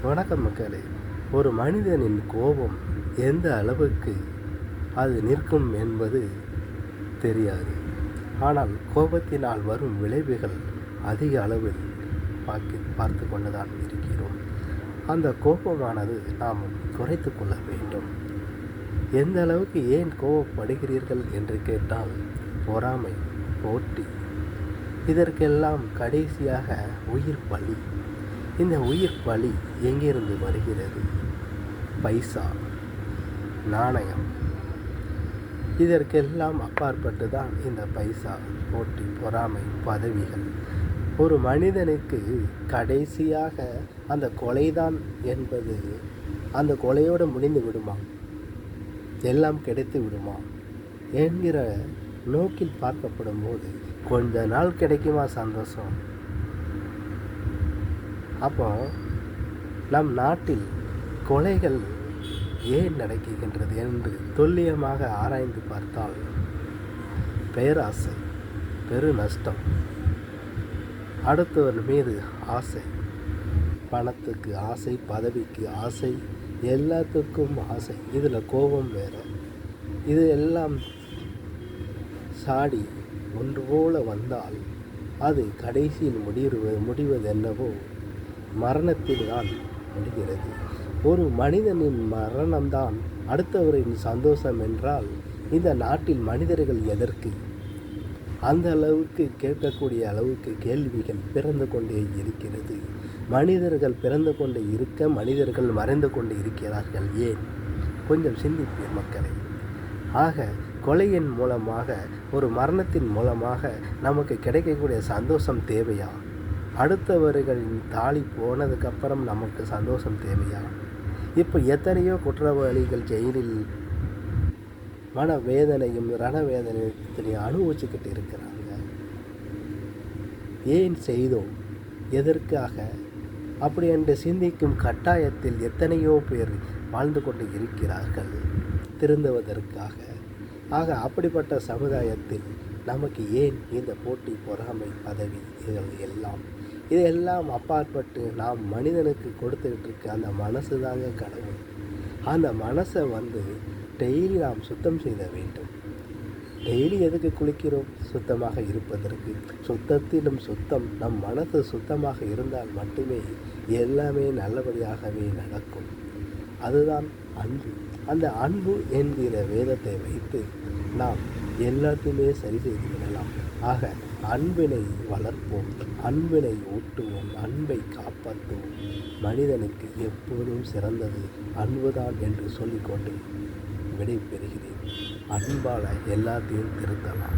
வணக்கம் மக்களே. ஒரு மனிதனின் கோபம் எந்த அளவுக்கு அது நிற்கும் என்பது தெரியாது. ஆனால் கோபத்தினால் வரும் விளைவுகள் அதிக அளவில் பார்த்து கொண்டுதான் இருக்கிறோம். அந்த கோபமானது நாம் குறைத்து கொள்ள வேண்டும். எந்த அளவுக்கு ஏன் கோபப்படுகிறீர்கள் என்று கேட்டால், பொறாமை, போட்டி, இதற்கெல்லாம் கடைசியாக உயிர் பலி. இந்த உயிர் பலி எங்கிருந்து வருகிறது? பைசா, நாணயம், இதற்கெல்லாம் அப்பாற்பட்டு தான் இந்த பைசா, போட்டி, பொறாமை, பதவிகள். ஒரு மனிதனுக்கு கடைசியாக அந்த கொலைதான் என்பது அந்த கொலையோடு முடிந்து விடுமா, எல்லாம் கிடைத்து விடுமா என்கிற நோக்கில் பார்க்கப்படும் போது கொஞ்ச நாள் கிடைக்குமா சந்தோஷம்? அப்போ நம் நாட்டில் கொலைகள் ஏன் நடக்கின்றது என்று துல்லியமாக ஆராய்ந்து பார்த்தால், பேராசை, பெரு நஷ்டம், அடுத்தவர் மீது ஆசை, பணத்துக்கு ஆசை, பதவிக்கு ஆசை, எல்லாத்துக்கும் ஆசை, இதில் கோபம் வேறு. இது எல்லாம் சாடி ஒன்று போல வந்தால் அது கடைசியில் முடிவது என்னவோ மரணத்தில் தான் முடிகிறது. ஒரு மனிதனின் மரணம்தான் அடுத்தவரின் சந்தோஷம் என்றால் இந்த நாட்டில் மனிதர்கள் எதற்கு? அந்த அளவுக்கு கேட்கக்கூடிய அளவுக்கு கேள்விகள் பிறந்து கொண்டே இருக்கிறது. மனிதர்கள் பிறந்து கொண்டே இருக்க மனிதர்கள் மறைந்து கொண்டு இருக்கிறார்கள். ஏன்? கொஞ்சம் சிந்திப்பீர் மக்களே. ஆக கொலையின் மூலமாக, ஒரு மரணத்தின் மூலமாக நமக்கு கிடைக்கக்கூடிய சந்தோஷம் தேவையா? அடுத்தவர்களின் தாலி போனதுக்கப்புறம் நமக்கு சந்தோஷம் தேவையா? இப்போ எத்தனையோ குற்றவாளிகள் ஜெயிலில் மனவேதனையும் ரணவேதனையும் அனுபவிச்சுக்கிட்டு இருக்கிறாங்க. ஏன் செய்தோம், எதற்காக அப்படி என்று சிந்திக்கும் கட்டாயத்தில் எத்தனையோ பேர் வாழ்ந்து கொண்டு இருக்கிறார்கள் திருந்துவதற்காக. ஆக அப்படிப்பட்ட சமுதாயத்தில் நமக்கு ஏன் இந்த போட்டி, பொறாமை, பதவி, இதெல்லாம் அப்பாற்பட்டு நாம் மனிதனுக்கு கொடுத்துக்கிட்டு இருக்க அந்த மனசு தாங்க கடவுள். அந்த மனசை டெய்லி நாம் சுத்தம் செய்த வேண்டும். டெய்லி எதுக்கு குளிக்கிறோம்? சுத்தமாக இருப்பதற்கு. சுத்தத்திலும் சுத்தம். நம் மனசு சுத்தமாக இருந்தால் மட்டுமே எல்லாமே நல்லபடியாகவே நடக்கும். அதுதான் அன்பு. அந்த அன்பு என்கிற வேதத்தை வைத்து நாம் எல்லாத்தையுமே சரி செய்து விடலாம். ஆக அன்பினை வளர்ப்போம், அன்பினை ஊட்டுவோம், அன்பை காப்பாற்றுவோம். மனிதனுக்கு எப்போதும் சிறந்தது அன்புதான் என்று சொல்லிக்கொண்டு விடை பெறுகிறேன். அன்பால் எல்லாத்தையும் திருத்தலாம்.